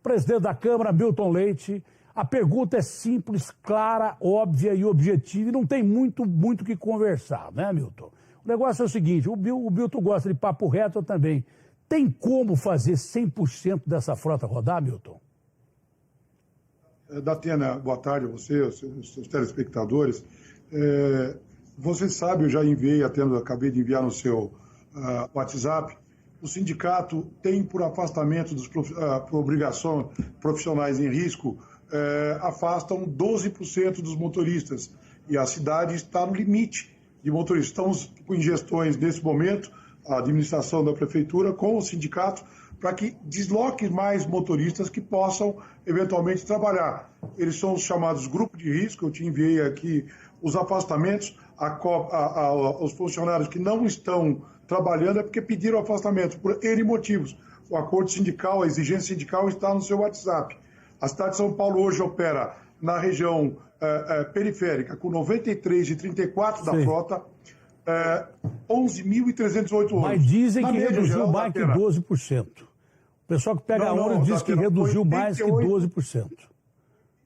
Presidente da Câmara, Milton Leite. A pergunta é simples, clara, óbvia e objetiva e não tem muito o que conversar, né, Milton? O negócio é o seguinte, o Milton gosta de papo reto, eu também. Tem como fazer 100% dessa frota rodar, Milton? Datena, boa tarde a você, os seus telespectadores. Você sabe, eu já enviei, acabei de enviar no seu WhatsApp, o sindicato tem, por afastamento, por obrigação profissionais em risco, afastam 12% dos motoristas. E a cidade está no limite de motoristas. Estamos com gestões, nesse momento, a administração da prefeitura com o sindicato, para que desloque mais motoristas que possam, eventualmente, trabalhar. Eles são os chamados grupos de risco, eu te enviei aqui os afastamentos, os funcionários que não estão trabalhando é porque pediram afastamento, por N motivos. O acordo sindical, a exigência sindical está no seu WhatsApp. A cidade de São Paulo hoje opera na região periférica, com 93,34 da frota, 11.308 ônibus. Mas dizem que reduziu mais que 12%. O pessoal que pega ônibus diz que reduziu mais que 12%.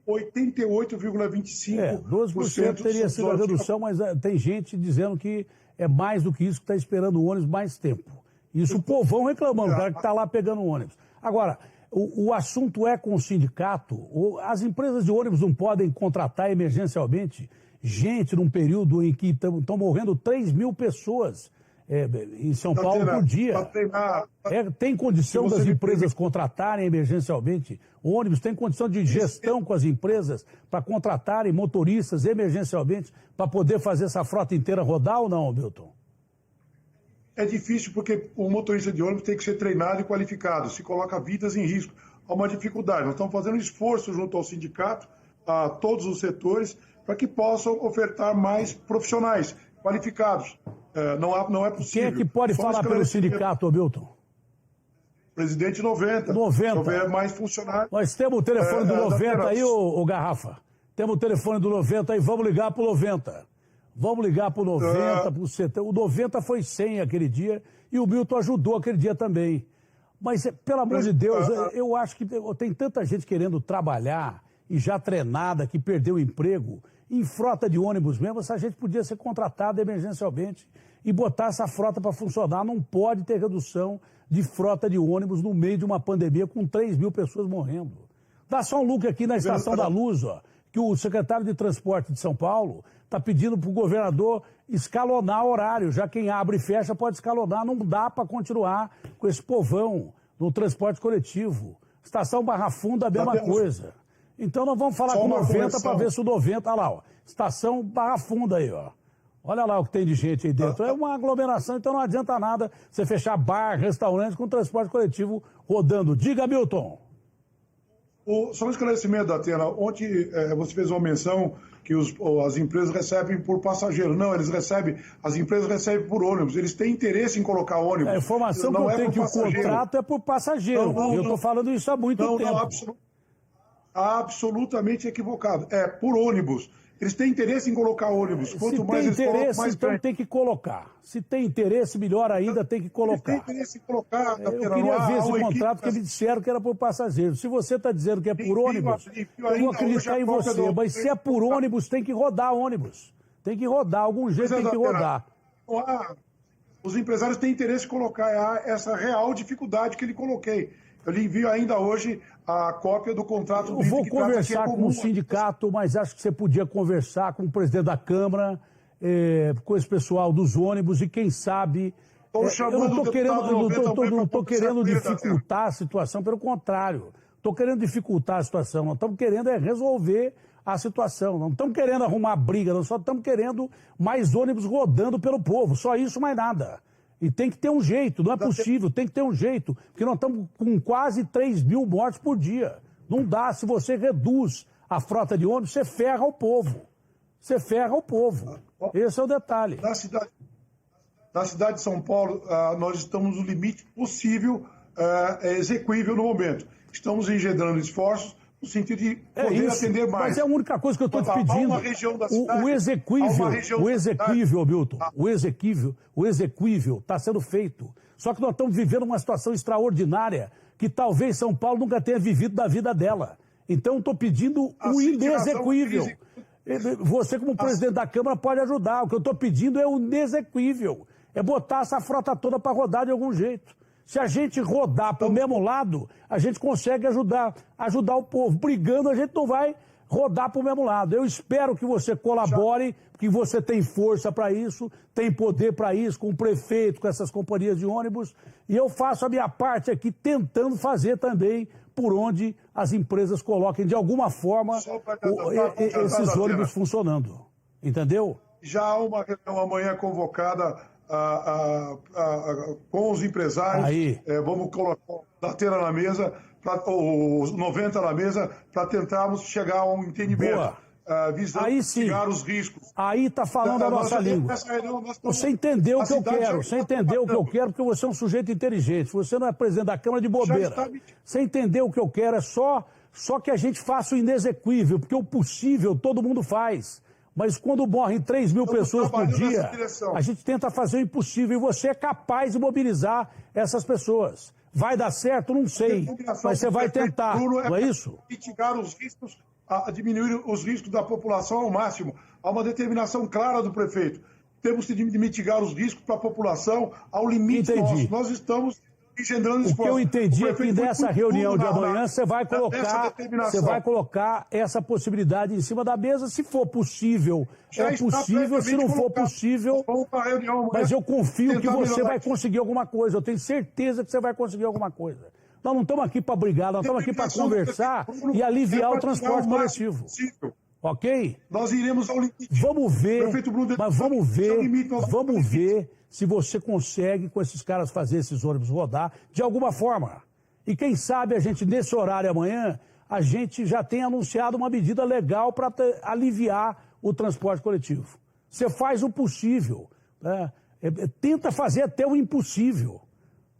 88,25%. 12% teria sido a redução, mas tem gente dizendo que é mais do que isso, que está esperando o ônibus mais tempo. Isso o povão reclamando, o cara que está lá pegando o ônibus. Agora, o assunto é com o sindicato. As empresas de ônibus não podem contratar emergencialmente gente num período em que estão morrendo 3 mil pessoas em São Paulo por dia. Tem condição das empresas contratarem emergencialmente ônibus? Tem condição de gestão com as empresas para contratarem motoristas emergencialmente para poder fazer essa frota inteira rodar ou não, Milton? É difícil porque o motorista de ônibus tem que ser treinado e qualificado, se coloca vidas em risco. Há uma dificuldade. Nós estamos fazendo um esforço junto ao sindicato, a todos os setores, para que possam ofertar mais profissionais qualificados. Não é possível. Quem é que pode falar pelo sindicato, Milton? Presidente 90. 90. Se houver mais funcionários. Nós temos o telefone do 90 aí, ô Garrafa. Temos o telefone do 90 aí, vamos ligar pro 90. Vamos ligar pro 90, pro 70. O 90 foi 100 aquele dia e o Milton ajudou aquele dia também. Mas, pelo amor de Deus, eu acho que tem tanta gente querendo trabalhar e já treinada, que perdeu o emprego. Em frota de ônibus mesmo, essa gente podia ser contratada emergencialmente e botar essa frota para funcionar. Não pode ter redução de frota de ônibus no meio de uma pandemia com 3 mil pessoas morrendo. Dá só um look aqui na Estação da Luz, ó, que o secretário de Transporte de São Paulo está pedindo para o governador escalonar horário. Já quem abre e fecha pode escalonar. Não dá para continuar com esse povão no transporte coletivo. Estação Barra Funda, a mesma coisa. Então nós vamos falar com o 90 para ver se o 90... Olha lá, ó, Estação Barra Funda aí, ó. Olha lá o que tem de gente aí dentro. É uma aglomeração, então não adianta nada você fechar bar, restaurantes com transporte coletivo rodando. Diga, Milton. Só um esclarecimento, Datena. Ontem você fez uma menção que as empresas recebem por passageiro. Não, as empresas recebem por ônibus. Eles têm interesse em colocar ônibus. A informação que eu tenho que o contrato é por passageiro. Eu estou falando isso há muito tempo. Absolutamente equivocado. É por ônibus. Eles têm interesse em colocar ônibus. Quanto mais eles colocam, mais então tem que colocar. Se tem interesse, melhor ainda, tem que colocar. Eles têm interesse em colocar. Eu queria ver esse contrato que me disseram que era por passageiro. Se você está dizendo que é por ônibus, eu vou acreditar em você. Mas se é por ônibus, tem que rodar ônibus. Tem que rodar, algum jeito tem que rodar. Os empresários têm interesse em colocar essa real dificuldade que lhe coloquei. Eu lhe envio ainda hoje a cópia do contrato. Eu vou conversar com o sindicato, mas acho que você podia conversar com o presidente da Câmara, com esse pessoal dos ônibus e quem sabe... Eu não estou querendo dificultar a situação, pelo contrário. Estou querendo dificultar a situação. Nós estamos querendo resolver a situação. Não estamos querendo arrumar briga, nós só estamos querendo mais ônibus rodando pelo povo. Só isso, mais nada. E tem que ter um jeito, não é possível, tem que ter um jeito, porque nós estamos com quase 3 mil mortes por dia. Não dá, se você reduz a frota de ônibus, você ferra o povo. Você ferra o povo. Esse é o detalhe. Na cidade de São Paulo, nós estamos no limite possível, execuível no momento. Estamos engendrando esforços no sentido de poder atender mais. Mas é a única coisa que eu estou te pedindo. O exequível, Milton, o exequível está sendo feito. Só que nós estamos vivendo uma situação extraordinária que talvez São Paulo nunca tenha vivido da vida dela. Então, estou pedindo o inexequível. Você, como presidente da Câmara, pode ajudar. O que eu estou pedindo é o inexequível. É botar essa frota toda para rodar de algum jeito. Se a gente rodar para o mesmo lado, a gente consegue ajudar o povo. Brigando, a gente não vai rodar para o mesmo lado. Eu espero que você colabore, que você tem força para isso, tem poder para isso, com o prefeito, com essas companhias de ônibus. E eu faço a minha parte aqui, tentando fazer também por onde as empresas coloquem, de alguma forma, esses ônibus funcionando. Entendeu? Já há uma reunião amanhã convocada com os empresários. Aí. Vamos colocar a Datena na mesa, os 90 na mesa, para tentarmos chegar a um entendimento. Visando mitigar os riscos. Aí está falando a nossa língua. Você entendeu o que eu quero. Você entendeu o que eu quero porque você é um sujeito inteligente. Você não é presidente da Câmara de bobeira. Você entendeu o que eu quero. É só que a gente faça o inexequível, porque o possível todo mundo faz. Mas quando morrem 3 mil pessoas por dia, a gente tenta fazer o impossível. E você é capaz de mobilizar essas pessoas. Vai dar certo? Não sei. Mas você vai tentar. Não é isso? Mitigar os riscos, a diminuir os riscos da população ao máximo. Há uma determinação clara do prefeito. Temos que mitigar os riscos para a população ao limite nosso. Nós estamos engendrando esforço. O que eu entendi é que nessa reunião de amanhã você vai colocar essa possibilidade em cima da mesa, se for possível. É possível, se não for possível. Mas eu confio que você vai conseguir alguma coisa. Eu tenho certeza que você vai conseguir alguma coisa. Nós não estamos aqui para brigar, nós estamos aqui para conversar e aliviar o transporte coletivo. Ok? Nós iremos ao limite. Vamos ver, mas vamos ver se você consegue com esses caras fazer esses ônibus rodar de alguma forma. E quem sabe a gente, nesse horário amanhã, a gente já tem anunciado uma medida legal para aliviar o transporte coletivo. Você faz o possível, né? Tenta fazer até o impossível.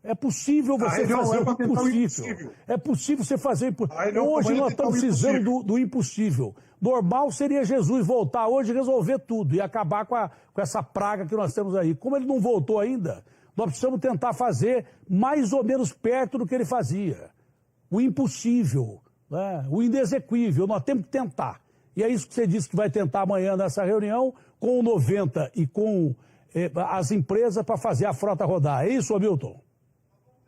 É possível você fazer o impossível. É possível você fazer o impossível. Hoje nós estamos precisando do impossível. Normal seria Jesus voltar hoje e resolver tudo e acabar com essa praga que nós temos aí. Como ele não voltou ainda, nós precisamos tentar fazer mais ou menos perto do que ele fazia. O impossível, né? O inexequível. Nós temos que tentar. E é isso que você disse que vai tentar amanhã nessa reunião com o 90 e com as empresas para fazer a frota rodar. É isso, Hamilton?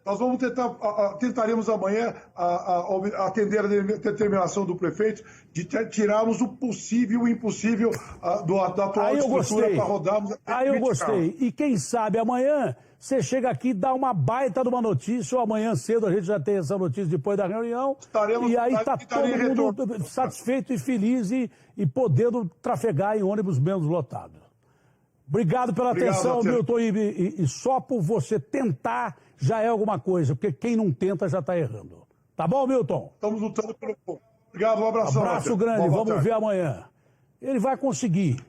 Nós vamos tentaremos amanhã atender a determinação do prefeito de tirarmos o possível e o impossível da atual estrutura para rodarmos. Aí eu gostei. E quem sabe amanhã você chega aqui e dá uma baita de uma notícia, ou amanhã cedo a gente já tem essa notícia depois da reunião, e aí está todo mundo satisfeito e feliz e podendo trafegar em ônibus menos lotados. Obrigado pela atenção, Milton, e só por você tentar já é alguma coisa, porque quem não tenta já está errando. Tá bom, Milton? Estamos lutando pelo povo. Obrigado, um abraço. Abraço grande, vamos ver amanhã. Ele vai conseguir.